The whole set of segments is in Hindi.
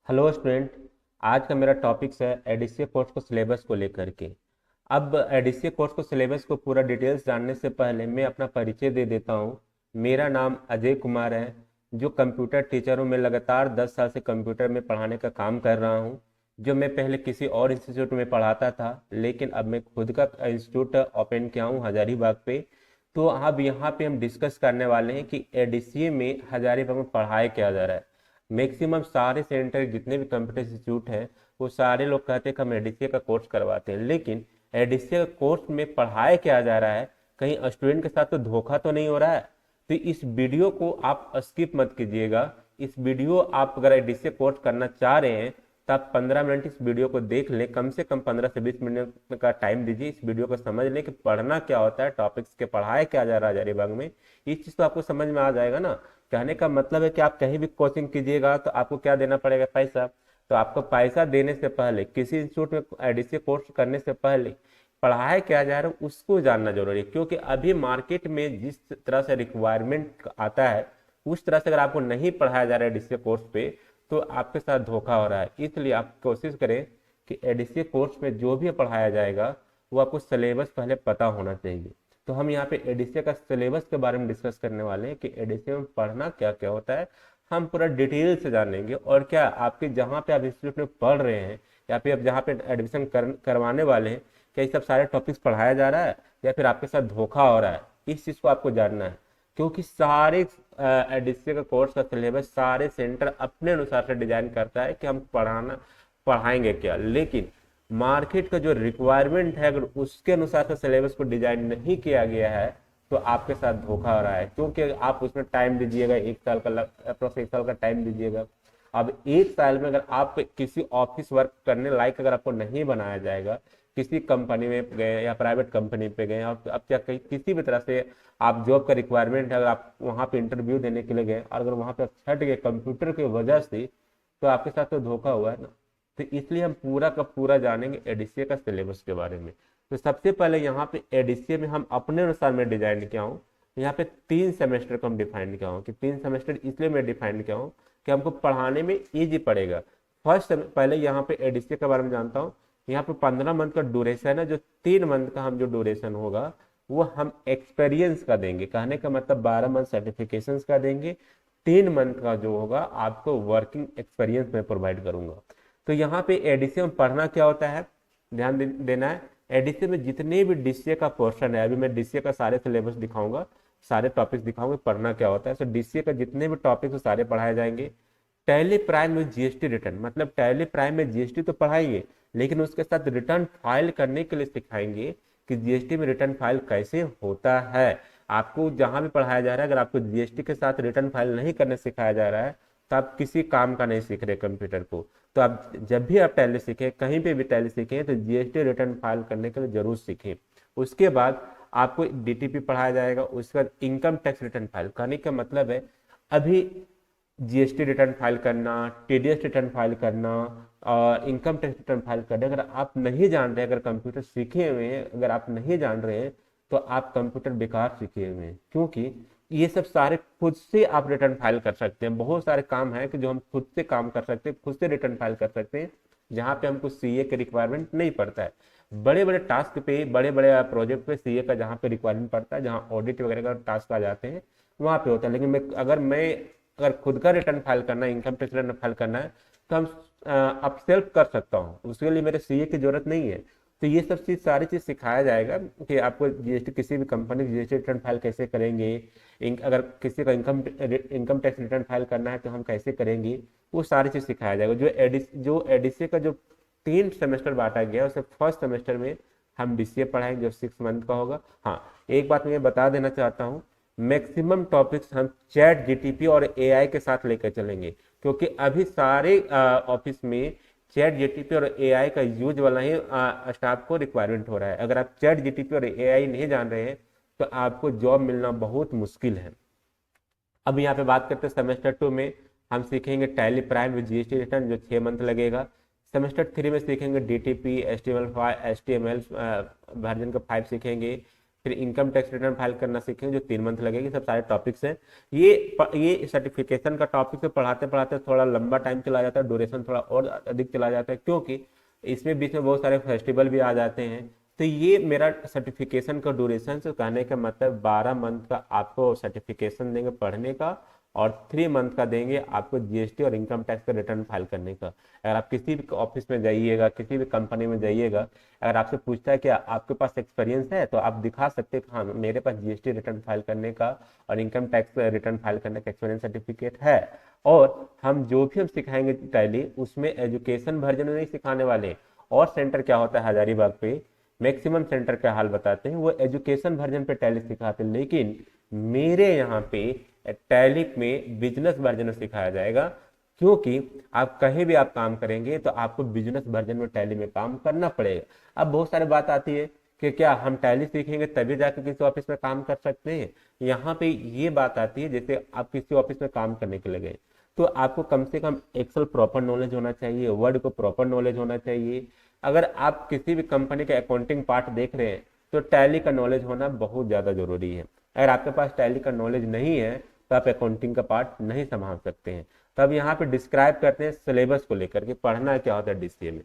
Hello student. आज का मेरा टॉपिक्स है एडीसीए कोर्स को सिलेबस को लेकर के। अब एडीसीए कोर्स को सिलेबस को पूरा डिटेल्स जानने से पहले मैं अपना परिचय दे देता हूँ। मेरा नाम अजय कुमार है, जो कंप्यूटर टीचर हूँ। मैं लगातार 10 साल से कंप्यूटर में पढ़ाने का काम कर रहा हूँ। जो मैं पहले किसी और इंस्टीट्यूट में पढ़ाता था, लेकिन अब मैं खुद का इंस्टीट्यूट ओपन किया हूँ हजारीबाग पे। तो अब यहाँ पे हम डिस्कस करने वाले हैं कि एडीसीए में हजारीबाग में पढ़ाया क्या जा रहा है। मैक्सिमम सारे सेंटर जितने भी कंप्यूटर इंस्टीट्यूट हैं, वो सारे लोग कहते हैं कि हम एडीसीए का कोर्स करवाते हैं, लेकिन एडीसीए का कोर्स में पढ़ाया क्या जा रहा है, कहीं स्टूडेंट के साथ तो धोखा तो नहीं हो रहा है। तो इस वीडियो को आप स्किप मत कीजिएगा। इस वीडियो आप अगर एडीसीए कोर्स करना चाह रहे हैं तो आप 15 मिनट इस वीडियो को देख लें, कम से कम 15 से 20 मिनट का टाइम दीजिए, इस वीडियो को समझ लें कि पढ़ना क्या होता है, टॉपिक्स के पढ़ाया क्या जा रहा है हजारीबाग में। इस चीज़ तो आपको समझ में आ जाएगा ना। कहने का मतलब है कि आप कहीं भी कोचिंग कीजिएगा तो आपको क्या देना पड़ेगा, पैसा। तो आपको पैसा देने से पहले, किसी इंस्टीट्यूट में एडीसी कोर्स करने से पहले पढ़ाया क्या जा रहा है उसको जानना जरूरी है, क्योंकि अभी मार्केट में जिस तरह से रिक्वायरमेंट आता है उस तरह से अगर आपको नहीं पढ़ाया जा रहा है एडीसी कोर्स पे, तो आपके साथ धोखा हो रहा है। इसलिए आप कोशिश करें कि एडीसी कोर्स में जो भी पढ़ाया जाएगा वो आपको सिलेबस पहले पता होना चाहिए। तो हम यहाँ पे एडीसीए का सिलेबस के बारे में डिस्कस करने वाले हैं कि एडीसीए में पढ़ना क्या क्या होता है। हम पूरा डिटेल से जानेंगे, और क्या आपके जहाँ पे आप इंस्टीट्यूट में पढ़ रहे हैं या फिर आप जहाँ पे एडमिशन करवाने वाले हैं, क्या ये सब सारे टॉपिक्स पढ़ाया जा रहा है या फिर आपके साथ धोखा हो रहा है, इस चीज़ को आपको जानना है। क्योंकि सारे एडीसीए का कोर्स का सिलेबस सारे सेंटर अपने अनुसार से डिजाइन करता है कि हम पढ़ाएंगे क्या, लेकिन मार्केट का जो रिक्वायरमेंट है अगर उसके अनुसार से सिलेबस को डिजाइन नहीं किया गया है तो आपके साथ धोखा हो रहा है। क्योंकि आप उसमें टाइम दीजिएगा, 1 साल का अप्रोक्स 1 साल का टाइम दीजिएगा। अब 1 साल में अगर आप किसी ऑफिस वर्क करने लायक अगर आपको नहीं बनाया जाएगा, किसी कंपनी में गए या प्राइवेट कंपनी पे गए, अब क्या कहीं किसी भी तरह से आप जॉब का रिक्वायरमेंट है, अगर आप वहाँ पे इंटरव्यू देने के लिए गए और अगर वहाँ पे आप छट गए कंप्यूटर की वजह से, तो आपके साथ तो धोखा हुआ है ना। तो इसलिए हम पूरा का पूरा जानेंगे एडीसीए का सिलेबस के बारे में। तो सबसे पहले यहाँ पे एडीसीए में हम अपने अनुसार में डिजाइन किया हूँ। यहाँ पे 3 सेमेस्टर को हम डिफाइन किया हूँ कि 3 सेमेस्टर इसलिए मैं डिफाइन किया हूँ कि हमको पढ़ाने में ईजी पड़ेगा। पहले यहाँ पे एडीसीए के बारे में जानता हूँ। यहाँ पे 15 मंथ का ड्यूरेशन है, जो 3 मंथ का हम जो ड्यूरेशन होगा वो हम एक्सपीरियंस का देंगे। कहने का मतलब 12 मंथ सर्टिफिकेशन का देंगे, 3 मंथ का जो होगा आपको वर्किंग एक्सपीरियंस में प्रोवाइड करूंगा। तो यहाँ पे एडीसी में पढ़ना क्या होता है, ध्यान देना है। एडीसी में जितने भी डीसीए का पोर्शन है, अभी मैं डीसीए का सारे सिलेबस दिखाऊंगा, सारे टॉपिक्स दिखाऊंगा पढ़ना क्या होता है। तो डीसीए का जितने भी टॉपिक्स सारे पढ़ाए जाएंगे। टैली प्राइम में जीएसटी रिटर्न, मतलब टैली प्राइम में जीएसटी तो पढ़ाएंगे, लेकिन उसके साथ रिटर्न फाइल करने के लिए सिखाएंगे कि जीएसटी में रिटर्न फाइल कैसे होता है। आपको जहां भी पढ़ाया जा रहा है, अगर आपको जीएसटी के साथ रिटर्न फाइल नहीं करने सिखाया जा रहा है तो आप किसी काम का नहीं सीख रहे कंप्यूटर को। तो आप जब भी आप टैली सीखें, कहीं पे भी टैली सीखें, तो जीएसटी रिटर्न फाइल करने के लिए जरूर सीखें। उसके बाद आपको डीटीपी पढ़ाया जाएगा, उसके बाद इनकम टैक्स रिटर्न फाइल। कहने का मतलब है अभी जीएसटी रिटर्न फाइल करना, टीडीएस रिटर्न फाइल करना और इनकम टैक्स रिटर्न फाइल करना, अगर आप नहीं जान रहे, अगर कंप्यूटर सीखे हुए हैं, अगर आप नहीं जान रहे हैं, तो आप कंप्यूटर बेकार सीखे हुए हैं। क्योंकि ये सब सारे खुद से आप रिटर्न फाइल कर सकते हैं। बहुत सारे काम है कि जो हम खुद से काम कर सकते हैं, खुद से रिटर्न फाइल कर सकते हैं, जहाँ पे हमको सीए के रिक्वायरमेंट नहीं पड़ता है। बड़े बड़े टास्क पे, बड़े बड़े प्रोजेक्ट पे सीए का जहाँ पे रिक्वायरमेंट पड़ता है, जहाँ ऑडिट वगैरह का टास्क आ जाते हैं, वहाँ पे होता है। लेकिन अगर खुद का रिटर्न फाइल करना है, इनकम टैक्स रिटर्न फाइल करना है, तो हम अब सेल्फ कर सकता हूँ, उसके लिए मेरे सीए की जरूरत नहीं है। तो ये सब चीज सारी चीज सिखाया जाएगा कि आपको जीएसटी, किसी भी कंपनी की जीएसटी रिटर्न फाइल कैसे करेंगे, अगर किसी का इनकम टैक्स रिटर्न फाइल करना है तो हम कैसे करेंगे, वो सारी चीज सिखाया जाएगा। जो एडीसी का जो 3 सेमेस्टर बांटा गया है, उसे फर्स्ट सेमेस्टर में हम डीसीए पढ़ाएंगे जो 6 मंथ का होगा। हाँ, एक बात मैं बता देना चाहता हूँ, मैक्सिमम टॉपिक्स हम चैट जीटीपी और एआई के साथ लेकर चलेंगे, क्योंकि अभी सारे ऑफिस में चैट जीटीपी और एआई का यूज वाला ही स्टाफ को रिक्वायरमेंट हो रहा है। अगर आप चैट जीटीपी और एआई नहीं जान रहे हैं तो आपको जॉब मिलना बहुत मुश्किल है। अब यहाँ पे बात करते हैं सेमेस्टर 2 में हम सीखेंगे tally prime with GST return, जो 6 मंथ लगेगा। सेमेस्टर 3 में सीखेंगे डीटीपी, एचटीएमएल वर्जन का 5 सीखेंगे। फिर इनकम टैक्स रिटर्न फाइल करना सीखेंगे जो 3 मंथ लगेगी। सब सारे टॉपिक्स हैं। ये सर्टिफिकेशन का टॉपिक से पढ़ाते पढ़ाते थोड़ा लंबा टाइम चला जाता है, ड्यूरेशन थोड़ा और अधिक चला जाता है, क्योंकि इसमें बीच में बहुत सारे फेस्टिवल भी आ जाते हैं। तो ये मेरा सर्टिफिकेशन का ड्यूरेशन से कहने का मतलब 12 मंथ का आपको सर्टिफिकेशन देंगे पढ़ने का, और 3 मंथ का देंगे आपको जीएसटी और इनकम टैक्स का रिटर्न फाइल करने का। अगर आप किसी भी ऑफिस में जाइएगा, किसी भी कंपनी में जाइएगा, अगर आपसे पूछता है कि आपके पास एक्सपीरियंस है, तो आप दिखा सकते हैं हाँ मेरे पास जीएसटी रिटर्न फाइल करने का और इनकम टैक्स रिटर्न फाइल करने का एक्सपीरियंस सर्टिफिकेट है। और हम सिखाएंगे टैली, उसमें एजुकेशन वर्जन में नहीं सिखाने वाले। और सेंटर क्या होता है हजारीबाग पे, मैक्सिमम सेंटर का हाल बताते हैं, वो एजुकेशन वर्जन पे टैली सिखाते हैं, लेकिन मेरे यहाँ पे टैली में बिजनेस वर्जन में सिखाया जाएगा। क्योंकि आप कहीं भी आप काम करेंगे तो आपको बिजनेस वर्जन में टैली में काम करना पड़ेगा। अब बहुत सारी बात आती है कि क्या हम टैली सीखेंगे तभी जाके किसी ऑफिस में काम कर सकते हैं। यहाँ पे ये बात आती है, जैसे आप किसी ऑफिस में काम करने के लिए गए, तो आपको कम से कम एक्सेल प्रॉपर नॉलेज होना चाहिए, वर्ड को प्रॉपर नॉलेज होना चाहिए। अगर आप किसी भी कंपनी का अकाउंटिंग पार्ट देख रहे हैं तो टैली का नॉलेज होना बहुत ज़्यादा जरूरी है। अगर आपके पास टैली का नॉलेज नहीं है तो आप अकाउंटिंग का पार्ट नहीं संभाल सकते हैं। तब यहाँ पे डिस्क्राइब करते हैं सिलेबस को लेकर के पढ़ना क्या होता है डीसीए में।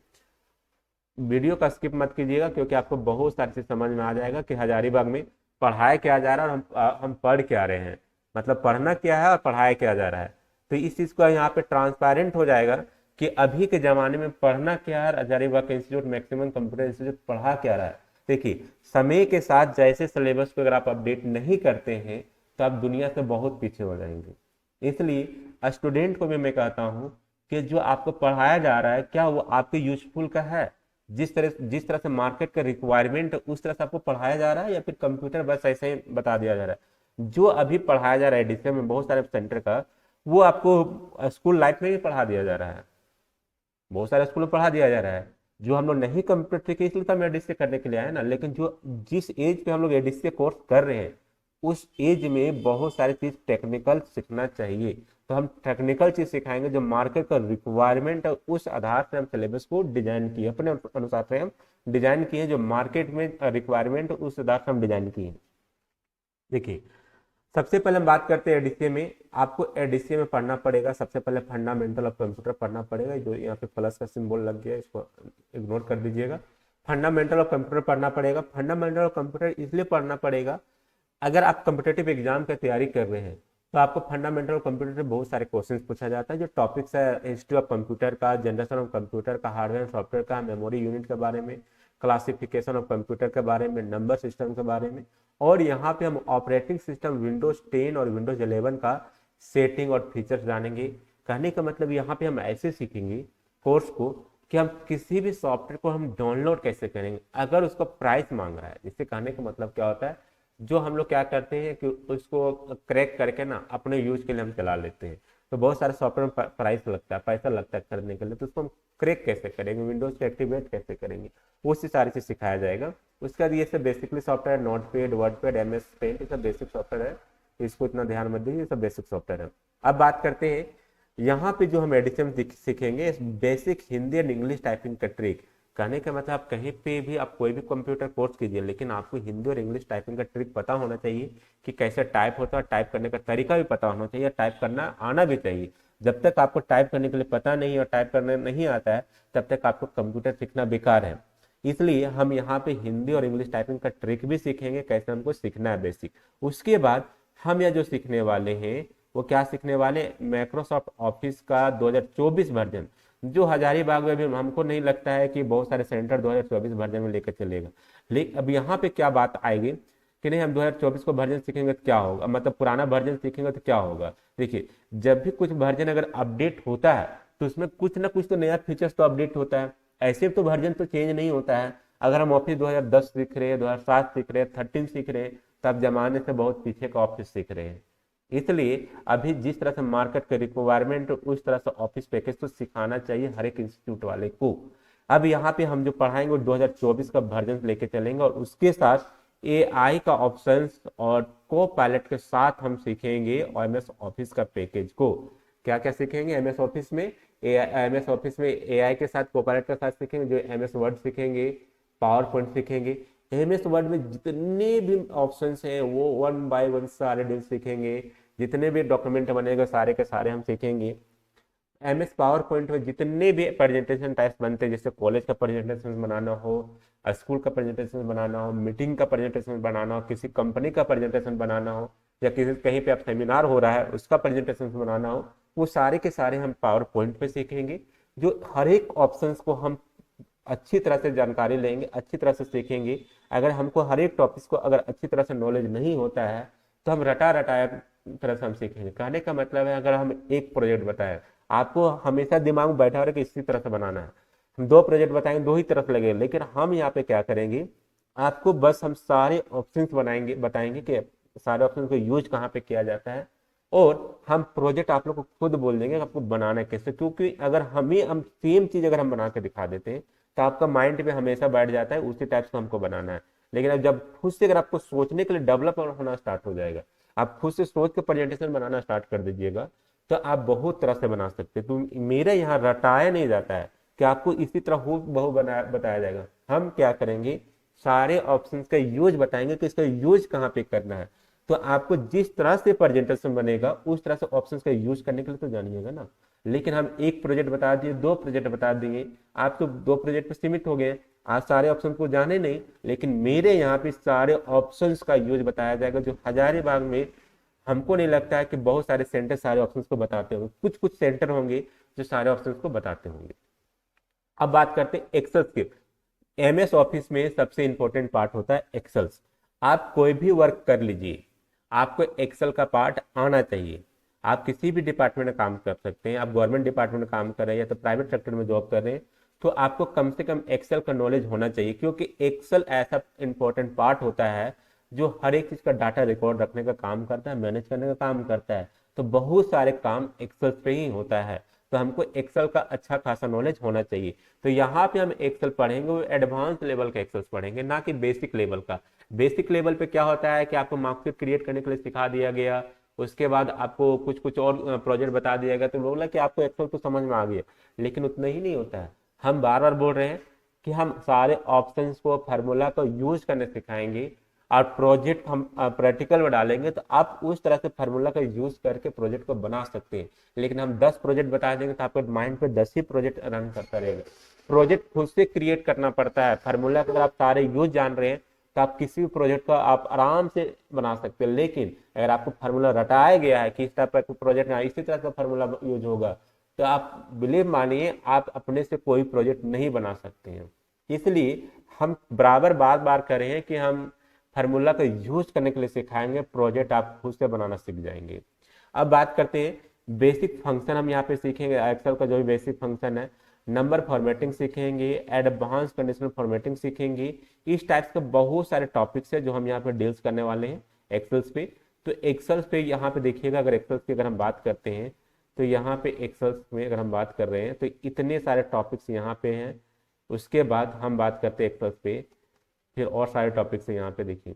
वीडियो का स्किप मत कीजिएगा, क्योंकि आपको बहुत सारी चीज समझ में आ जाएगा कि हजारीबाग में पढ़ाया क्या जा रहा है और हम पढ़ क्या रहे हैं, मतलब पढ़ना क्या है और पढ़ाया क्या जा रहा है। तो इस चीज को यहाँ पे ट्रांसपेरेंट हो जाएगा कि अभी के जमाने में पढ़ना क्या है, Hazaribagh institute maximum computer institute पढ़ा क्या रहा है। देखिए, समय के साथ जैसे सिलेबस को अगर आप अपडेट नहीं करते हैं तो आप दुनिया से बहुत पीछे हो जाएंगे। इसलिए स्टूडेंट को भी मैं कहता हूँ कि जो आपको पढ़ाया जा रहा है क्या वो आपके यूजफुल का है, जिस तरह से मार्केट का रिक्वायरमेंट उस तरह से आपको पढ़ाया जा रहा है, या फिर कंप्यूटर बस ऐसे ही बता दिया जा रहा है। जो अभी पढ़ाया जा रहा है एडिशन में बहुत सारे सेंटर का, वो आपको स्कूल लाइफ में ही पढ़ा दिया जा रहा है, बहुत सारे स्कूल में पढ़ा दिया जा रहा है। जो हम लोग नहीं कंप्यूटर सीखे इसलिए तो हम एडिसी करने के लिए आए ना, लेकिन जो जिस एज पे हम लोग एडिसी कोर्स कर रहे हैं उस एज में बहुत सारी चीज टेक्निकल सीखना चाहिए। तो हम टेक्निकल चीज सिखाएंगे जो मार्केट का रिक्वायरमेंट है, उस आधार से हम सिलेबस को डिजाइन किए, अपने अनुसार से हम डिजाइन किए, जो मार्केट में रिक्वायरमेंट उस आधार से हम डिजाइन किए। देखिए, सबसे पहले हम बात करते हैं एडीसीए में। आपको एडीसीए में पढ़ना पड़ेगा सबसे पहले फंडामेंटल ऑफ कंप्यूटर पढ़ना पड़ेगा। जो यहाँ पे प्लस का सिंबल लग गया है इसको इग्नोर कर दीजिएगा। फंडामेंटल ऑफ कंप्यूटर पढ़ना पड़ेगा। फंडामेंटल ऑफ कंप्यूटर इसलिए पढ़ना पड़ेगा, अगर आप कम्पिटेटिव एग्जाम की तैयारी कर रहे हैं तो आपको फंडामेंटल ऑफ कंप्यूटर से बहुत सारे क्वेश्चंस पूछा जाता है। जो टॉपिक्स है हिस्ट्री ऑफ कंप्यूटर का, जनरेशन ऑफ कंप्यूटर का, हार्डवेयर सॉफ्टवेयर का, मेमोरी यूनिट के बारे में, क्लासिफिकेशन ऑफ कंप्यूटर के बारे में, नंबर सिस्टम के बारे में, और यहाँ पे हम ऑपरेटिंग सिस्टम विंडोज 10 और विंडोज 11 का सेटिंग और फीचर्स जानेंगे। कहने का मतलब यहाँ पे हम ऐसे सीखेंगे कोर्स को कि हम किसी भी सॉफ्टवेयर को हम डाउनलोड कैसे करेंगे अगर उसका प्राइस मांग रहा है। जिससे कहने का मतलब क्या होता है, जो हम लोग क्या करते हैं कि उसको क्रैक करके ना अपने यूज के लिए हम चला लेते हैं। तो बहुत सारे सॉफ्टवेयर में प्राइस लगता है, पैसा लगता है खरीदने के लिए, तो उसको हम क्रैक कैसे करेंगे, विंडोज को एक्टिवेट कैसे करेंगे, वो सी सारी चीज सिखाया जाएगा। उसके बाद ये सब basically software notepad, wordpad, MS paint, ये सब बेसिक सॉफ्टवेयर है, इसको इतना ध्यान मत दीजिए, ये सब बेसिक सॉफ्टवेयर है। अब बात करते हैं यहाँ पे जो हम एडिशन सीखेंगे, basic Hindi and English typing का ट्रिक। कहने का मतलब आप कहीं पे भी आप कोई भी कंप्यूटर कोर्स कीजिए, लेकिन आपको हिंदी और इंग्लिश टाइपिंग का ट्रिक पता होना चाहिए कि कैसे टाइप होता है, टाइप करने का तरीका भी पता होना चाहिए, टाइप करना आना भी चाहिए। जब तक आपको टाइप करने के लिए पता नहीं और टाइप करने नहीं आता है तब तक आपको कंप्यूटर सीखना बेकार है। इसलिए हम यहाँ पे हिंदी और इंग्लिश टाइपिंग का ट्रिक भी सीखेंगे, कैसे हमको सीखना है बेसिक। उसके बाद हम यह जो सीखने वाले हैं वो क्या सीखने वाले, माइक्रोसॉफ्ट ऑफिस का 2024 वर्जन, जो हजारीबाग में भी हमको नहीं लगता है कि बहुत सारे सेंटर 2024 वर्जन में लेकर चलेगा। लेकिन अब यहाँ पे क्या बात आएगी कि नहीं हम 2024 को वर्जन सीखेंगे तो क्या होगा, मतलब पुराना वर्जन सीखेंगे तो क्या होगा। देखिए, जब भी कुछ वर्जन अगर अपडेट होता है तो उसमें कुछ ना कुछ तो नया फीचर्स तो अपडेट होता है, ऐसे तो वर्जन तो चेंज नहीं होता है। अगर हम ऑफिस 2010 सीख रहे हैं, 2007 सीख रहे हैं, 13 सीख रहे हैं, तब जमाने से बहुत पीछे का ऑफिस सीख रहे हैं। इसलिए अभी जिस तरह से मार्केट का रिक्वायरमेंट उस तरह से ऑफिस पैकेज तो सिखाना चाहिए हर एक इंस्टीट्यूट वाले को। अब यहाँ पे हम जो पढ़ाएंगे वो 2024 का वर्जन लेके चलेंगे, और उसके साथ AI का ऑप्शंस और को पायलट के साथ हम सीखेंगे MS ऑफिस का पैकेज को। क्या क्या सीखेंगे MS ऑफिस में, MS ऑफिस में AI के साथ को पायलट के साथ सीखेंगे, जो MS वर्ड सीखेंगे, पावर पॉइंट सीखेंगे। एमएस वर्ड में जितने भी ऑप्शंस हैं वो वन बाय वन सारे डील सीखेंगे, जितने भी डॉक्यूमेंट बनेगा सारे के सारे हम सीखेंगे। एमएस पावर पॉइंट में जितने भी प्रेजेंटेशन टाइप्स बनते हैं, जैसे कॉलेज का प्रेजेंटेशन बनाना हो, स्कूल का प्रेजेंटेशन बनाना हो, मीटिंग का प्रेजेंटेशन बनाना हो, किसी कंपनी का प्रेजेंटेशन बनाना हो, या किसी कहीं पे आप सेमिनार हो रहा है उसका प्रेजेंटेशन बनाना हो, वो सारे के सारे हम पावर पॉइंट पे सीखेंगे। जो हर एक ऑप्शंस को हम अच्छी तरह से जानकारी लेंगे, अच्छी तरह से सीखेंगे। अगर हमको हर एक टॉपिक को अगर अच्छी तरह से नॉलेज नहीं होता है तो हम रटा रटाया तरह से हम सीखेंगे। कहने का मतलब है, अगर हम एक प्रोजेक्ट बताए, आपको हमेशा दिमाग में बैठा रहे कि इसी तरह से बनाना है, हम दो प्रोजेक्ट बताएंगे दो ही तरह से लगेगा, लेकिन हम यहाँ पे क्या करेंगे, आपको बस हम सारे ऑप्शंस बनाएंगे, बताएंगे कि सारे ऑप्शन को यूज कहाँ पे किया जाता है, और हम प्रोजेक्ट आप लोग को खुद बोल देंगे आपको बनाना है कैसे। क्योंकि अगर हम सेम चीज अगर हम बना के दिखा देते हैं तो आपका माइंड पे हमेशा बैठ जाता है उसी टाइप से हमको बनाना है। लेकिन अब जब खुद से अगर आपको सोचने के लिए डेवलप होना स्टार्ट हो जाएगा, आप खुद से सोच के प्रेजेंटेशन बनाना स्टार्ट कर दीजिएगा, तो आप बहुत तरह से बना सकते हैं। तो मेरे यहाँ रटाया नहीं जाता है कि आपको इसी तरह हो बहु बताया जाएगा। हम क्या करेंगे, सारे ऑप्शंस का यूज बताएंगे कि इसका यूज कहाँ पे करना है। तो आपको जिस तरह से प्रेजेंटेशन बनेगा उस तरह से ऑप्शंस का यूज करने के लिए तो जानिएगा ना। लेकिन हम एक प्रोजेक्ट बता दिए, दो प्रोजेक्ट बता दिए, आप तो दो प्रोजेक्ट पर सीमित हो गए, आज सारे ऑप्शन को जाने नहीं। लेकिन मेरे यहाँ पे सारे ऑप्शंस का यूज बताया जाएगा, जो हजारीबाग में हमको नहीं लगता है कि बहुत सारे सेंटर सारे ऑप्शंस को बताते होंगे, कुछ कुछ सेंटर होंगे जो सारे ऑप्शंस को बताते होंगे। अब बात करते हैं एक्सेल की। एमएस ऑफिस में सबसे इंपॉर्टेंट पार्ट होता है एक्सेल्स। आप कोई भी वर्क कर लीजिए, आपको एक्सेल का पार्ट आना चाहिए। आप किसी भी डिपार्टमेंट में काम कर सकते हैं, आप गवर्नमेंट डिपार्टमेंट में काम कर रहे हैं या तो प्राइवेट सेक्टर में जॉब कर रहे हैं, तो आपको कम से कम एक्सेल का नॉलेज होना चाहिए। क्योंकि एक्सेल ऐसा इंपॉर्टेंट पार्ट होता है जो हर एक चीज का डाटा रिकॉर्ड रखने का काम करता है, मैनेज करने का काम करता है। तो बहुत सारे काम एक्सेल पे ही होता है, तो हमको एक्सेल का अच्छा खासा नॉलेज होना चाहिए। तो यहाँ पे हम एक्सेल पढ़ेंगे, वो एडवांस लेवल का एक्सेल पढ़ेंगे, ना कि बेसिक लेवल का। बेसिक लेवल पे क्या होता है कि आपको मार्कशीट क्रिएट करने के लिए सिखा दिया गया, उसके बाद आपको कुछ कुछ और प्रोजेक्ट बता दिया गया, तो बोला कि आपको एक्सेल तो समझ में आ गया, लेकिन उतना ही नहीं होता है। हम बार बार बोल रहे हैं कि हम सारे ऑप्शंस को, फार्मूला को यूज करने सिखाएंगे, और प्रोजेक्ट हम प्रैक्टिकल में डालेंगे, तो आप उस तरह से फार्मूला का यूज करके प्रोजेक्ट को बना सकते हैं। लेकिन हम 10 प्रोजेक्ट बता देंगे तो आपके माइंड पे 10 ही प्रोजेक्ट रन करता रहेगा। प्रोजेक्ट खुद से क्रिएट करना पड़ता है। फार्मूला का अगर आप सारे यूज जान रहे हैं तो आप किसी भी प्रोजेक्ट को आप आराम से बना सकते हैं। लेकिन अगर आपको फार्मूला रटाया गया है कि इस टाइप का प्रोजेक्ट में इसी तरह का फार्मूला यूज होगा, तो आप बिलीव मानिए आप अपने से कोई प्रोजेक्ट नहीं बना सकते हैं। इसलिए हम बराबर बार बार कर रहे हैं कि हम फार्मूला का यूज करने के लिए सिखाएंगे, प्रोजेक्ट आप खुद से बनाना सीख जाएंगे। अब बात करते हैं बेसिक फंक्शन। हम यहाँ पे सीखेंगे एक्सेल का जो भी बेसिक फंक्शन है, नंबर फॉर्मेटिंग सीखेंगे, एडवांस कंडीशनल फॉर्मेटिंग सीखेंगे। इस टाइप के बहुत सारे टॉपिक्स है जो हम यहाँ पे डील्स करने वाले हैं एक्सेल्स पे। तो एक्सेल्स पे यहाँ पे देखिएगा, अगर एक्सेल्स की अगर हम बात करते हैं तो यहाँ पे एक्सेल्स में अगर हम बात कर रहे हैं तो इतने सारे टॉपिक्स यहाँ पे हैं। उसके बाद हम बात करते हैं एक्सेल्स पे, फिर और सारे टॉपिक्स है यहाँ पे देखिए,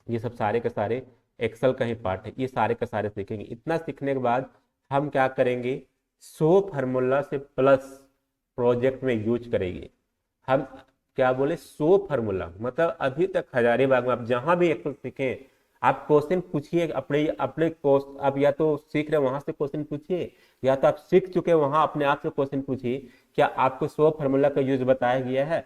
ये सब सारे के सारे एक्सेल का ही पार्ट है। ये सारे के सारे सीखेंगे। इतना सीखने के बाद हम क्या करेंगे, 100 फार्मूला से प्लस प्रोजेक्ट में यूज करेंगे। हम क्या बोले, 100 फार्मूला, मतलब अभी तक हजारीबाग में आप जहां भी एक्सेल सीखे, आप क्वेश्चन पूछिए अपने अपने कोर्स, आप या तो सीख रहे वहां से क्वेश्चन पूछिए, या तो आप सीख चुके वहां अपने आप से क्वेश्चन पूछिए, क्या आपको 100 फार्मूला का यूज बताया गया है?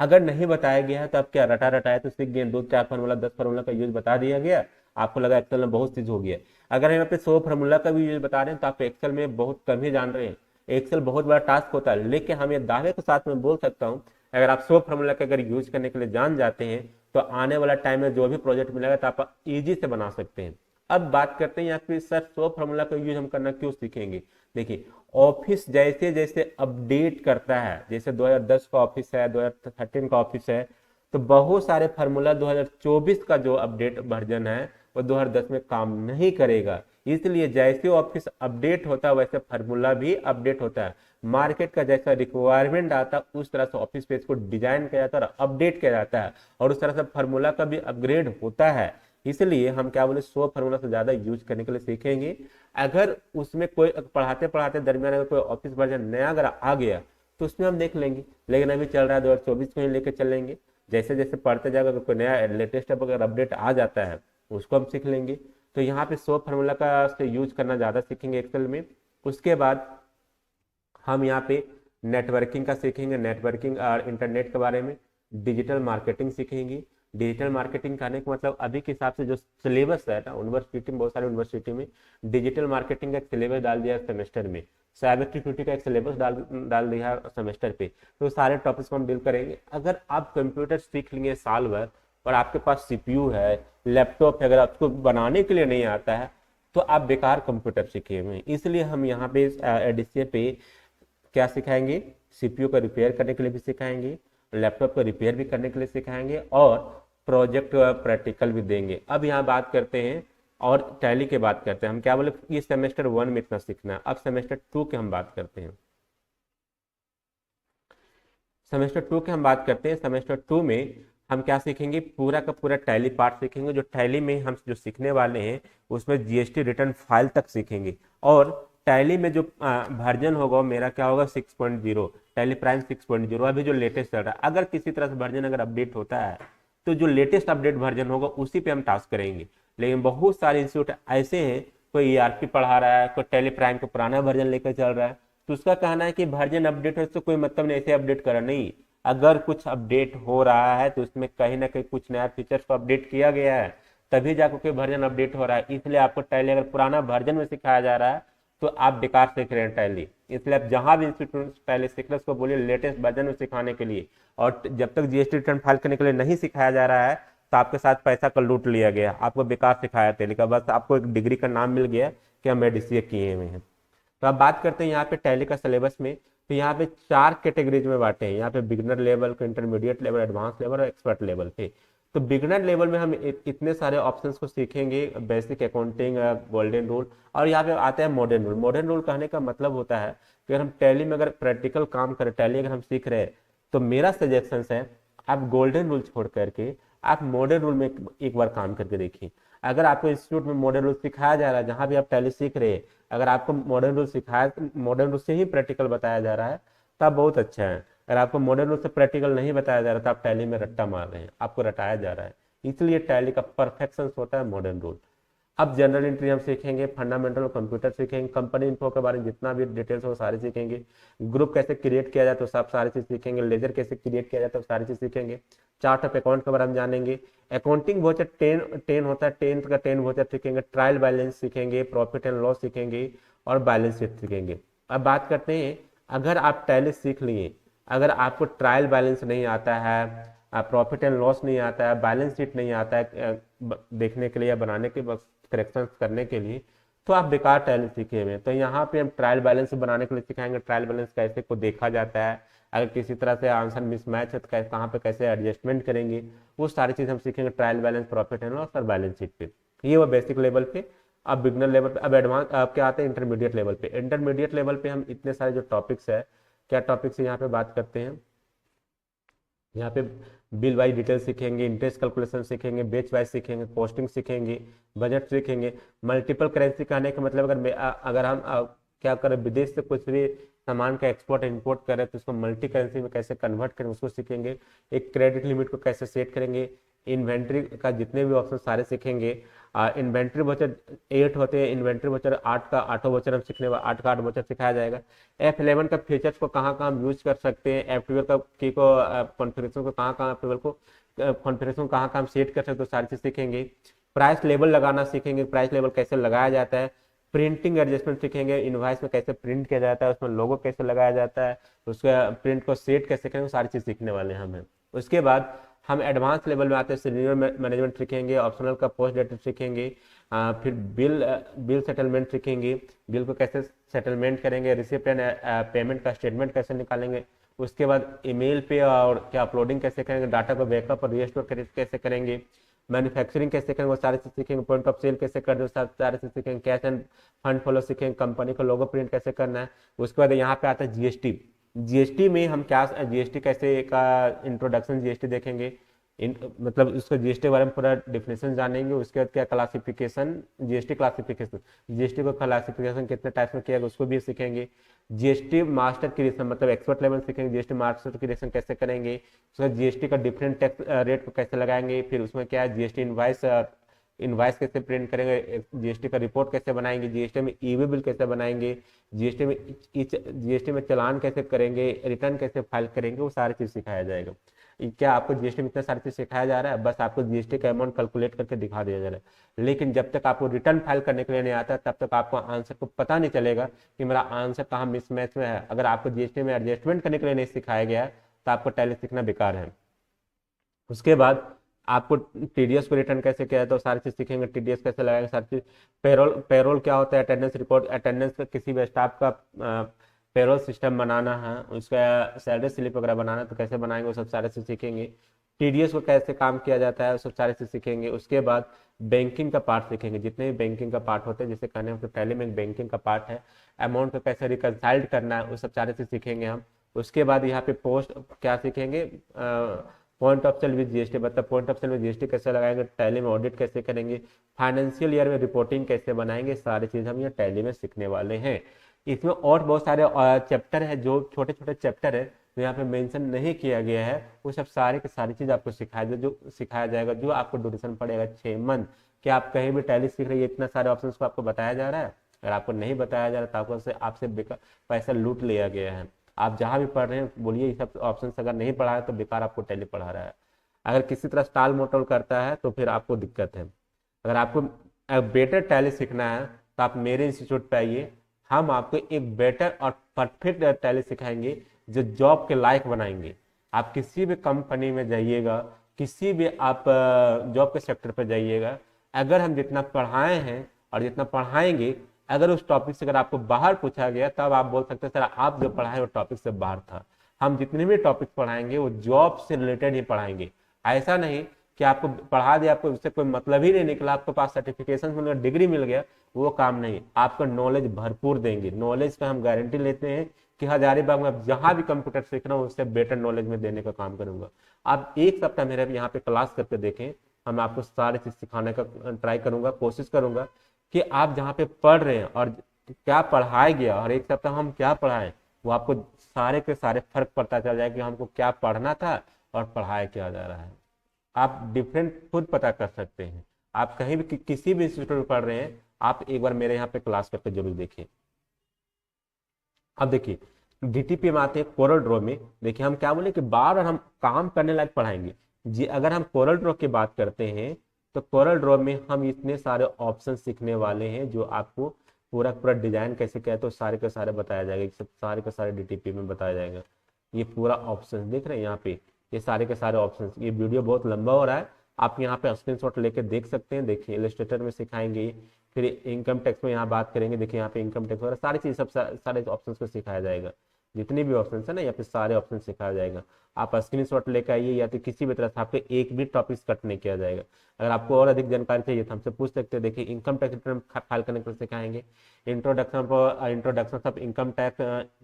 अगर नहीं बताया गया है तो आप क्या रटा रटाए तो सीख गए, दो चार फार्मूला 10 फार्मूला का यूज बता दिया गया, आपको लगा एक्सेल में बहुत चीज हो गया। अगर हम यहाँ पे 100 फार्मूला का भी यूज बता रहे हैं तो आप एक्सेल में बहुत कम ही जान रहे हैं। एक्सेल बहुत बड़ा टास्क होता है, लेकिन हम ये दावे के साथ में बोल सकता हूँ, अगर आप 100 फार्मूला का अगर यूज करने के लिए जान जाते हैं तो आने वाला टाइम में जो भी प्रोजेक्ट मिलेगा तो आप इजी से बना सकते हैं। अब बात करते हैं यहाँ पे सर 100 फार्मूला का यूज हम करना क्यों सीखेंगे। देखिए, ऑफिस जैसे जैसे अपडेट करता है, जैसे 2010 का ऑफिस है, 2013 का ऑफिस है, तो बहुत सारे फार्मूला 2024 का जो अपडेट वर्जन है वो 2010 में काम नहीं करेगा। इसलिए जैसे ऑफिस अपडेट होता है वैसे फार्मूला भी अपडेट होता है। मार्केट का जैसा रिक्वायरमेंट आता है उस तरह से ऑफिस पेज को डिजाइन किया जाता है और अपडेट किया जाता है, और उस तरह से फार्मूला का भी अपग्रेड होता है। इसलिए हम क्या बोले, 100 फार्मूला से ज्यादा यूज करने के लिए सीखेंगे। अगर उसमें कोई पढ़ाते पढ़ाते दरमियान अगर कोई ऑफिस वर्जन नया अगर आ गया तो उसमें हम देख लेंगे। लेकिन अभी चल रहा है 2024 में ही लेके चलेंगे। जैसे जैसे पढ़ते जाएगा, अगर कोई नया लेटेस्ट अगर अपडेट आ जाता है उसको हम सीख लेंगे। तो यहाँ पे सो फार्मूला का से यूज करना ज़्यादा सीखेंगे एक्सेल में। उसके बाद हम यहाँ पे नेटवर्किंग का सीखेंगे, नेटवर्किंग और इंटरनेट के बारे में। डिजिटल मार्केटिंग सीखेंगे। डिजिटल मार्केटिंग करने का मतलब अभी के हिसाब से जो सिलेबस है ना, यूनिवर्सिटी में, बहुत सारे यूनिवर्सिटी में डिजिटल मार्केटिंग का एक सिलेबस डाल दिया है सेमेस्टर में। साइबर सिक्योरिटी का एक सिलेबस डाल डाल दिया है सेमेस्टर पे। तो सारे टॉपिक्स को हम डील करेंगे। अगर आप कंप्यूटर सीख लेंगे साल भर और आपके पास सीपीयू है, लैपटॉप है, अगर आपको बनाने के लिए नहीं आता है तो आप बेकार कंप्यूटर सीखे हुए हैं। इसलिए हम यहाँ पे एडीसीए पे क्या सिखाएंगे, सीपीयू का रिपेयर करने के लिए भी सिखाएंगे, लैपटॉप का रिपेयर भी करने के लिए सिखाएंगे और प्रोजेक्ट प्रैक्टिकल भी देंगे। अब यहाँ बात करते हैं और टैली की बात करते हैं। हम क्या बोले, ये सेमेस्टर 1 में इतना सीखना है। अब सेमेस्टर 2 की हम बात करते हैं। सेमेस्टर 2 की हम बात करते हैं। सेमेस्टर 2 में हम क्या सीखेंगे, पूरा का पूरा टैली पार्ट सीखेंगे। जो टैली में हम जो सीखने वाले हैं उसमें जीएसटी रिटर्न फाइल तक सीखेंगे। और टैली में जो वर्जन होगा वो मेरा क्या होगा, 6.0, टैली प्राइम 6.0 अभी जो लेटेस्ट चल रहा है। अगर किसी तरह से वर्जन अगर अपडेट होता है तो जो लेटेस्ट अपडेट वर्जन होगा उसी पे हम टास्क करेंगे। लेकिन बहुत सारे इंस्टीट्यूट ऐसे हैं, कोई ईआरपी पढ़ा रहा है, कोई टैली प्राइम का पुराना वर्जन लेकर चल रहा है, तो उसका कहना है कि वर्जन अपडेट है तो कोई मतलब नहीं, ऐसे अपडेट करा नहीं। अगर कुछ अपडेट हो रहा है तो उसमें कहीं ना कहीं कुछ नया फीचर्स को अपडेट किया गया है, तभी जाकर के वर्जन अपडेट हो रहा है। इसलिए आपको टैली अगर पुराना वर्जन में सिखाया जा रहा है तो आप बेकार सीख रहे हैं टैली। इसलिए आप जहां भी इंस्टीट्यूट टैली सीख रहे हैं उसको बोलिए लेटेस्ट वर्जन में सिखाने के लिए। और जब तक जीएसटी रिटर्न फाइल करने के लिए नहीं सिखाया जा रहा है तो आपके साथ पैसा का लूट लिया गया, आपको बेकार सिखाया टैली का, बस आपको एक डिग्री का नाम मिल गया कि हम एडीसीए किए हुए हैं। तो अब बात करते हैं यहाँ पे टैली का सिलेबस में। तो यहाँ पे 4 कैटेगरीज में बांटे हैं। यहाँ पे beginner level, intermediate level, advance level और एक्सपर्ट लेवल पे। तो बिगनर लेवल में हम इतने सारे ऑप्शंस को सीखेंगे, बेसिक अकाउंटिंग, गोल्डन रूल, और यहाँ पे आता है मॉडर्न रूल। मॉडर्न रूल कहने का मतलब होता है कि अगर हम टैली में अगर प्रैक्टिकल काम करें, टैली अगर हम सीख रहे हैं, तो मेरा सजेशन है आप गोल्डन रूल छोड़ करके आप मॉडर्न रूल में एक बार काम करके देखिए। अगर आपको इंस्टीट्यूट में मॉडर्न रूल सिखाया जा रहा है, जहां भी आप टैली सीख रहे हैं, अगर आपको मॉडर्न रूल सिखाया, मॉडर्न रूल से ही प्रैक्टिकल बताया जा रहा है तो आप बहुत अच्छा है। अगर आपको मॉडर्न रूल से प्रैक्टिकल नहीं बताया जा रहा तो आप टैली में रट्टा मार रहे हैं, आपको रटाया जा रहा है। इसलिए टैली का परफेक्शन होता है मॉडर्न रूल। अब जनरल एंट्री हम सीखेंगे, फंडामेंटल कंप्यूटर सीखेंगे, कंपनी इन्फो के बारे में जितना भी डिटेल्स हो सारे सीखेंगे, ग्रुप कैसे क्रिएट किया जाए तो सब सारी चीज सीखेंगे, लेजर कैसे क्रिएट किया जाए तो सारी चीज सीखेंगे, चार्ट ऑफ अकाउंट के बारे में जानेंगे, अकाउंटिंग वोचर 10 होता है, 10 का 10 वोचर सीखेंगे, ट्रायल बैलेंस सीखेंगे, प्रॉफिट एंड लॉस सीखेंगे और बैलेंस शीट सीखेंगे। अब बात करते हैं, अगर आप टैली सीख लिए, अगर आपको ट्रायल बैलेंस नहीं आता है, प्रॉफिट एंड लॉस नहीं आता है, बैलेंस शीट नहीं आता है देखने के लिए या बनाने के करेक्शन करने के लिए, तो आप बेकार टैली सीखे हुए हैं। तो यहाँ पे हम ट्रायल बैलेंस बनाने के लिए सिखाएंगे, ट्रायल बैलेंस कैसे को देखा जाता है, अगर किसी तरह से आंसर मिसमैच है तो कहाँ पे कैसे एडजस्टमेंट करेंगे, वो सारी चीज हम सीखेंगे trial balance, profit and loss और बैलेंस शीट पे। ये वो बेसिक लेवल पे। अब बिगनर लेवल पे, अब एडवांस, अब क्या आते हैं इंटरमीडिएट लेवल पे। इंटरमीडिएट लेवल पे हम इतने सारे जो टॉपिक्स है, क्या टॉपिक्स यहाँ पे बात करते हैं, यहाँ पे बिल वाइज डिटेल सीखेंगे, इंटरेस्ट कैलकुलेशन सीखेंगे, बेच वाइज सीखेंगे, कॉस्टिंग सीखेंगे, बजट सीखेंगे। मल्टीपल करेंसी कहने का मतलब अगर हम क्या करें, विदेश से कुछ भी सामान का एक्सपोर्ट इंपोर्ट करें तो उसको मल्टी करेंसी में कैसे कन्वर्ट करें उसको सीखेंगे। एक क्रेडिट लिमिट को कैसे सेट करेंगे, इन्वेंट्री का जितने भी ऑप्शन सारे सीखेंगे। इन्वेंट्री वोचर 8 होते हैं, इन्वेंट्री वोचर 8 का 8 वोचर हम सीखने 8 का 8 वोचर सिखाया जाएगा। F11 का फीचर्स को कहाँ कहाँ हम यूज कर सकते हैं, F12 का की को कॉन्फ़िगरेशन को कहाँ कहाँ F12 को कॉन्फ़िगरेशन कहाँ कहाँ हम सेट कर सकते हैं, सारी चीज सीखेंगे। प्राइस लेवल लगाना सीखेंगे, प्राइस लेवल कैसे लगाया जाता है। प्रिंटिंग एडजस्टमेंट सीखेंगे, इनवॉइस में कैसे प्रिंट किया जाता है, उसमें लोगो कैसे लगाया जाता है, उसका प्रिंट को सेट कैसे करेंगे, सारी चीज सीखने वाले हैं हम। उसके बाद हम एडवांस लेवल में आते हैं, सीनियर मैनेजमेंट सीखेंगे, ऑप्शनल का पोस्ट डेट सीखेंगे, फिर बिल सेटलमेंट सीखेंगे, बिल को कैसे सेटलमेंट करेंगे, रिसिप्ट एंड पेमेंट का स्टेटमेंट कैसे निकालेंगे। उसके बाद ईमेल पे और क्या अपलोडिंग कैसे करेंगे, डाटा को बैकअप और रिस्टोर कैसे करेंगे, मैन्युफैक्चरिंग कैसे करेंगे वो सारे चीज सीखेंगे, पॉइंट ऑफ सेल कैसे कर दो सारे चीज सीखेंगे, कैश एंड फंड फ्लो सीखेंगे, कंपनी का लोगो प्रिंट कैसे करना है। उसके बाद यहाँ पे आता है जीएसटी। जीएसटी में हम क्या, जीएसटी कैसे का इंट्रोडक्शन जीएसटी देखेंगे, मतलब उसका जीएसटी के बारे में पूरा डिफिनेशन जानेंगे। उसके बाद क्या क्लासिफिकेशन, जीएसटी क्लासिफिकेशन, जीएसटी को क्लासिफिकेशन कितने टाइप्स में किया गया उसको भी सीखेंगे। जीएसटी मास्टर क्रिएशन मतलब एक्सपर्ट लेवल सीखेंगे, जीएसटी मास्टर क्रिएशन कैसे करेंगे, उसका जीएसटी का डिफरेंट टैक्स रेट को कैसे लगाएंगे, फिर उसमें क्या है जीएसटी इनवाइस, इनवाइस कैसे प्रिंट करेंगे, जीएसटी का रिपोर्ट कैसे बनाएंगे, जीएसटी में ईवी बिल कैसे बनाएंगे, जीएसटी में चालान कैसे करेंगे, रिटर्न कैसे फाइल करेंगे, वो सारी चीज सिखाया जाएगा। क्या आपको जीएसटी में इतना सारी चीज सिखाया जा रहा है? बस आपको जीएसटी का अमाउंट कैलकुलेट करके दिखा दिया जा रहा है, लेकिन जब तक आपको रिटर्न फाइल करने के लिए नहीं आता तब तक आपको आंसर को पता नहीं चलेगा कि मेरा आंसर कहाँ मिसमैच में है। अगर आपको जीएसटी में एडजस्टमेंट करने के लिए नहीं सिखाया गया तो आपको टैली सीखना बेकार है। उसके बाद आपको टीडीएस को रिटर्न कैसे किया जाता है तो सारी चीज सीखेंगे, टीडीएस कैसे लगाएंगे सारी चीज। पेरोल, पेरोल क्या होता है, अटेंडेंस रिपोर्ट, अटेंडेंस का किसी भी स्टाफ का पेरोल सिस्टम बनाना है, उसका सैलरी स्लिप वगैरह बनाना तो कैसे बनाएंगे वो सब सारे चीज सीखेंगे। टीडीएस को कैसे काम किया जाता है वो सब सारे चीज सीखेंगे। उसके बाद बैंकिंग का पार्ट सीखेंगे, जितने भी बैंकिंग का पार्ट होते हैं, जैसे कहने हम तो पहले में बैंकिंग का पार्ट है, अमाउंट को कैसे रिकनसाइल्ड करना है वो सब सारे चीज सीखेंगे हम। उसके बाद यहाँ पे पोस्ट क्या सीखेंगे, point of sale with GST, मतलब पॉइंट ऑफ सेल में जीएसटी कैसे लगाएंगे, टैली में ऑडिट कैसे करेंगे, फाइनेंशियल ईयर में रिपोर्टिंग कैसे बनाएंगे, सारी चीज हम ये टैली में सीखने वाले हैं। इसमें और बहुत सारे चैप्टर है, जो छोटे छोटे चैप्टर है जो यहाँ पे मेंशन नहीं किया गया है, वो सब सारे की सारी चीज आपको सिखाया जाएगा, जो आपको ड्यूरेशन पड़ेगा 6 मंथ। क्या आप कहीं भी टैली सीख रही है, इतना सारे ऑप्शंस को आपको बताया जा रहा है? अगर आपको नहीं बताया जा रहा तो आपको आपसे पैसा लूट लिया गया है। आप जहां भी पढ़ रहे हैं बोलिए ये सब ऑप्शन अगर नहीं पढ़ा है तो बेकार आपको टैली पढ़ा रहा है। अगर किसी तरह टाल मटोल करता है तो फिर आपको दिक्कत है। अगर आपको बेटर टैली सीखना है तो आप मेरे इंस्टीट्यूट पे आइए, हम आपको एक बेटर और परफेक्ट टैली सिखाएंगे जो जॉब के लायक बनाएंगे। आप किसी भी कंपनी में जाइएगा, किसी भी आप जॉब के सेक्टर पर जाइएगा, अगर हम जितना पढ़ाए हैं और जितना पढ़ाएंगे, अगर उस टॉपिक से अगर आपको बाहर पूछा गया तब आप बोल सकते हैं सर आप जो पढ़ाए वो टॉपिक से बाहर था। हम जितने भी टॉपिक पढ़ाएंगे वो जॉब से रिलेटेड ही पढ़ाएंगे। ऐसा नहीं कि आपको पढ़ा दिया, आपको उससे कोई मतलब ही नहीं निकला, आपके पास सर्टिफिकेशन मिल गया, डिग्री मिल गया, वो काम नहीं। आपको नॉलेज भरपूर देंगे। नॉलेज का हम गारंटी लेते हैं कि हजारीबाग में आप जहां भी कंप्यूटर सीख रहे हो उससे बेटर नॉलेज में देने का काम करूंगा। आप एक सप्ताह मेरे यहाँ पे क्लास करके देखें, हम आपको सारी चीज सिखाने का ट्राई करूंगा, कोशिश करूंगा कि आप जहाँ पे पढ़ रहे हैं और क्या पढ़ाया गया और एक सप्ताह हम क्या पढ़ाएं, वो आपको सारे के सारे फर्क पता चल जाएगा कि हमको क्या पढ़ना था और पढ़ाया क्या जा रहा है। आप डिफरेंट खुद पता कर सकते हैं। आप कहीं भी किसी भी इंस्टीट्यूट में पढ़ रहे हैं, आप एक बार मेरे यहाँ पे क्लास करके जरूर देखिए। अब देखिए डीटीपी में आते हैं कोरल ड्रॉ में। देखिए हम क्या बोले कि बार बार हम काम करने लायक पढ़ाएंगे जी। अगर हम कोरल ड्रॉ की बात करते हैं तो कोरल ड्रॉ में हम इतने सारे ऑप्शन सीखने वाले हैं जो आपको पूरा पूरा डिजाइन कैसे किया तो सारे के सारे बताया जाएगा, सब सारे के सारे डीटीपी में बताया जाएगा। ये पूरा ऑप्शन देख रहे हैं यहाँ पे, ये सारे के सारे ऑप्शन। ये वीडियो बहुत लंबा हो रहा है, आप यहाँ पे स्क्रीनशॉट लेके देख सकते हैं। देखिए इलस्ट्रेटर में सिखाएंगे, फिर इनकम टैक्स में यहाँ बात करेंगे। देखिए यहाँ पे इनकम टैक्स वगैरह सारी चीज, सब सारे ऑप्शन को सिखाया जाएगा। जितने भी ऑप्शन है ना यहाँ पे सारे ऑप्शन सिखाया जाएगा। आप स्क्रीनशॉट लेकर आइए या तो किसी भी तरह से आपके एक भी टॉपिक कट नहीं किया जाएगा। अगर आपको और अधिक जानकारी चाहिए तो हमसे पूछ सकते हैं। देखिए इनकम टैक्स रिटर्न फाइल करने को सिखाएंगे, introduction of income tax,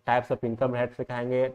types of income head सिखाएंगे,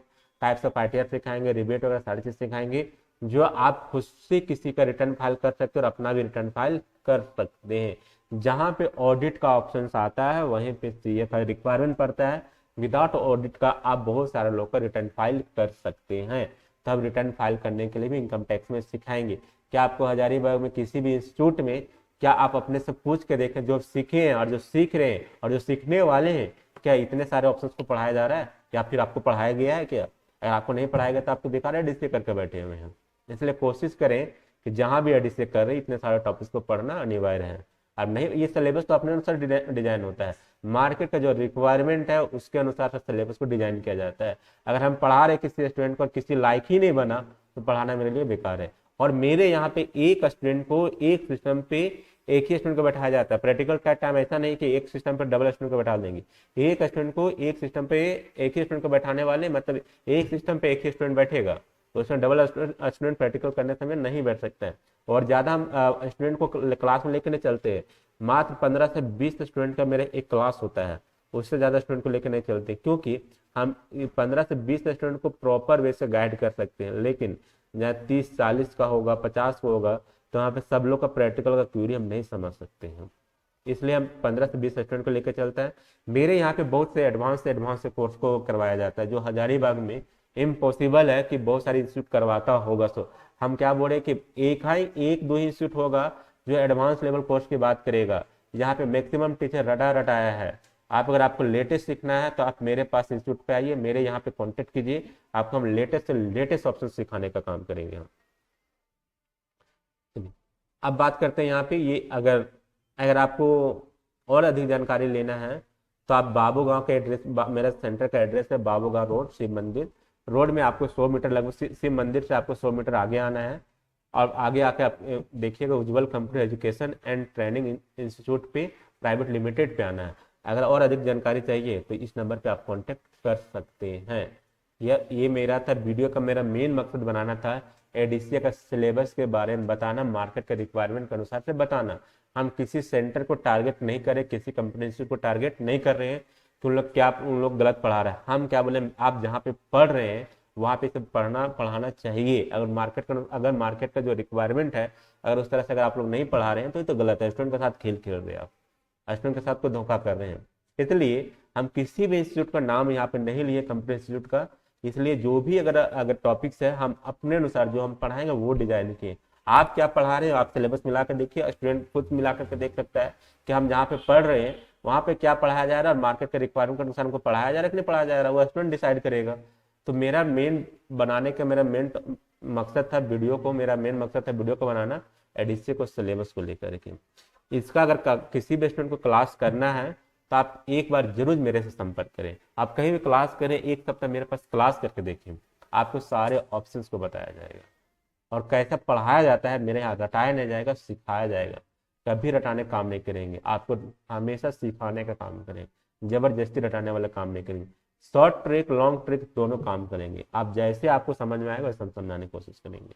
टाइप्स ऑफ आईटीआर सिखाएंगे, रिबेट वगैरह सारी चीज सिखाएंगे, जो आप खुद से किसी का रिटर्न फाइल कर सकते हो और अपना भी रिटर्न फाइल कर सकते हैं। जहां पे ऑडिट का ऑप्शन आता है वहीं पे सीएफ रिक्वायरमेंट पड़ता है। विदाउट ऑडिट का आप बहुत सारे लोग का रिटर्न फाइल कर सकते हैं। तब रिटर्न फाइल करने के लिए भी इनकम टैक्स में सिखाएंगे। क्या आपको हजारीबाग में किसी भी इंस्टीट्यूट में, क्या आप अपने से पूछ के देखें जो सीखे हैं और जो सीख रहे हैं और जो सीखने वाले हैं, क्या इतने सारे ऑप्शंस को पढ़ाया जा रहा है या फिर आपको पढ़ाया गया है? क्या अगर आपको नहीं पढ़ाया गया तो आपको बेकार एडीसी करके बैठे हुए हैं। इसलिए कोशिश करें कि जहां भी एडीसी कर रहे इतने सारे टॉपिक्स को पढ़ना अनिवार्य है। अब नहीं, ये सिलेबस तो अपने अनुसार डिजाइन होता है, मार्केट का जो रिक्वायरमेंट है उसके अनुसार सिलेबस को डिजाइन किया जाता है। अगर हम पढ़ा रहे किसी स्टूडेंट को किसी लायक ही नहीं बना तो पढ़ाना मेरे लिए बेकार है। और मेरे यहाँ पे एक स्टूडेंट को एक सिस्टम पे एक ही स्टूडेंट को बैठाया जाता है। प्रैक्टिकल का टाइम ऐसा नहीं कि एक सिस्टम पर डबल स्टूडेंट को बैठा देंगे। एक स्टूडेंट को एक सिस्टम पे एक ही स्टूडेंट को बैठाने वाले, मतलब एक सिस्टम पे एक ही स्टूडेंट बैठेगा, तो उसमें डबल स्टूडेंट प्रैक्टिकल करने समय नहीं बैठ सकता है। और ज्यादा हम स्टूडेंट को क्लास में लेकर नहीं चलते हैं। मात्र 15 से 20 स्टूडेंट का मेरे एक क्लास होता है, उससे ज्यादा स्टूडेंट को लेकर नहीं चलते, क्योंकि हम 15 से 20 स्टूडेंट को प्रॉपर वे से गाइड कर सकते हैं। लेकिन जहाँ 30-40 का होगा, 50 का होगा, तो वहाँ पे सब लोग का प्रैक्टिकल का क्यूरी हम नहीं समझ सकते हैं। इसलिए हम 15 से 20 स्टूडेंट को लेकर चलते हैं। मेरे यहाँ पे बहुत से एडवांस से कोर्स को करवाया जाता है, जो हजारीबाग में इम्पॉसिबल है कि बहुत सारे इंस्टीट्यूट करवाता होगा। सो हम क्या बोल रहे हैं कि एक दो ही इंस्टीट्यूट होगा जो एडवांस लेवल कोर्स की बात करेगा। यहाँ पे मैक्सिमम टीचर रटा रटाया है। आप अगर आपको लेटेस्ट सीखना है तो आप मेरे पास इंस्टीट्यूट पे आइए, मेरे यहाँ पे कांटेक्ट कीजिए, आपको हम लेटेस्ट से लेटेस्ट ऑप्शन सिखाने का काम करेंगे हम। चलिए, अब बात करते हैं यहाँ पे ये अगर अगर आपको और अधिक जानकारी लेना है तो आप बाबू गांव के मेरा सेंटर का एड्रेस है बाबू गांव रोड, शिव मंदिर रोड में। आपको 100 मीटर लगभग शिव मंदिर से आपको 100 मीटर आगे आना है, और आगे आके आप देखिएगा Ujjwal computer education and training institute पे प्राइवेट लिमिटेड पे आना है। अगर और अधिक जानकारी चाहिए तो इस नंबर पे आप कांटेक्ट कर सकते हैं। ये मेरा था वीडियो का, मेरा मेन मकसद बनाना था एडीसीए का सिलेबस के बारे में बताना, मार्केट के रिक्वायरमेंट के अनुसार से बताना। हम किसी सेंटर को टारगेट नहीं कर रहे, किसी कंपनी को टारगेट नहीं कर रहे हैं तो उन लोग गलत पढ़ा रहे हैं। हम क्या बोले, आप जहाँ पे पढ़ रहे हैं वहाँ पे सब पढ़ाना चाहिए। अगर मार्केट का जो रिक्वायरमेंट है, अगर उस तरह से अगर आप लोग नहीं पढ़ा रहे हैं तो ये तो गलत है। स्टूडेंट के साथ खेल खेल रहे हैं आप, स्टूडेंट के साथ को धोखा कर रहे हैं। इसलिए हम किसी भी इंस्टीट्यूट का नाम यहाँ पे नहीं लिए, कंप्यूटर इंस्टीट्यूट का। इसलिए जो भी अगर टॉपिक्स है हम अपने अनुसार जो हम पढ़ाएंगे वो डिजाइन किए। आप क्या पढ़ा रहे हो, आप सिलेबस मिला कर देखिए, स्टूडेंट खुद मिला करके देख सकता है कि हम जहाँ पे पढ़ रहे हैं वहाँ पे क्या पढ़ाया जा रहा है और मार्केट के रिक्वायरमेंट के अनुसार हमको पढ़ाया जा रहा है कि नहीं पढ़ाया जा रहा है, वो स्टूडेंट डिसाइड करेगा। तो मेरा मेन मकसद था वीडियो को बनाना एडीसी को सिलेबस को लेकर के। इसका अगर किसी भी स्टूडेंट को क्लास करना है तो आप एक बार जरूर मेरे से संपर्क करें। आप कहीं भी क्लास करें, एक सप्ताह मेरे पास क्लास करके देखिए, आपको सारे ऑप्शंस को बताया जाएगा और कैसा पढ़ाया जाता है। मेरे यहाँ रटाया नहीं जाएगा, सिखाया जाएगा। कभी रटाने काम नहीं करेंगे, आपको हमेशा सिखाने का काम करेंगे, जबरदस्ती रटाने वाला काम नहीं करेंगे। शॉर्ट ट्रिक लॉन्ग ट्रिक दोनों काम करेंगे, आप जैसे आपको समझ में आएगा वैसे हम समझाने की कोशिश करेंगे।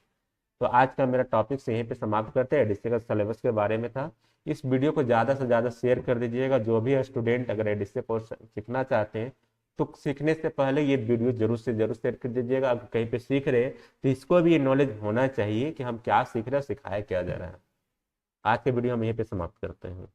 तो आज का मेरा टॉपिक यहीं पे समाप्त करते हैं। एडीसी का सिलेबस के बारे में था। इस वीडियो को ज़्यादा से ज़्यादा शेयर कर दीजिएगा। जो भी स्टूडेंट अगर एडीसी कोर्स सीखना चाहते हैं तो सीखने से पहले ये वीडियो जरूर से जरूर शेयर कर दीजिएगा। अगर कहीं पे सीख रहे हैं तो इसको भी ये नॉलेज होना चाहिए कि हम क्या सीख रहे हैं, सिखाया क्या जा रहा है। आज के वीडियो हम यहीं पे समाप्त करते हैं।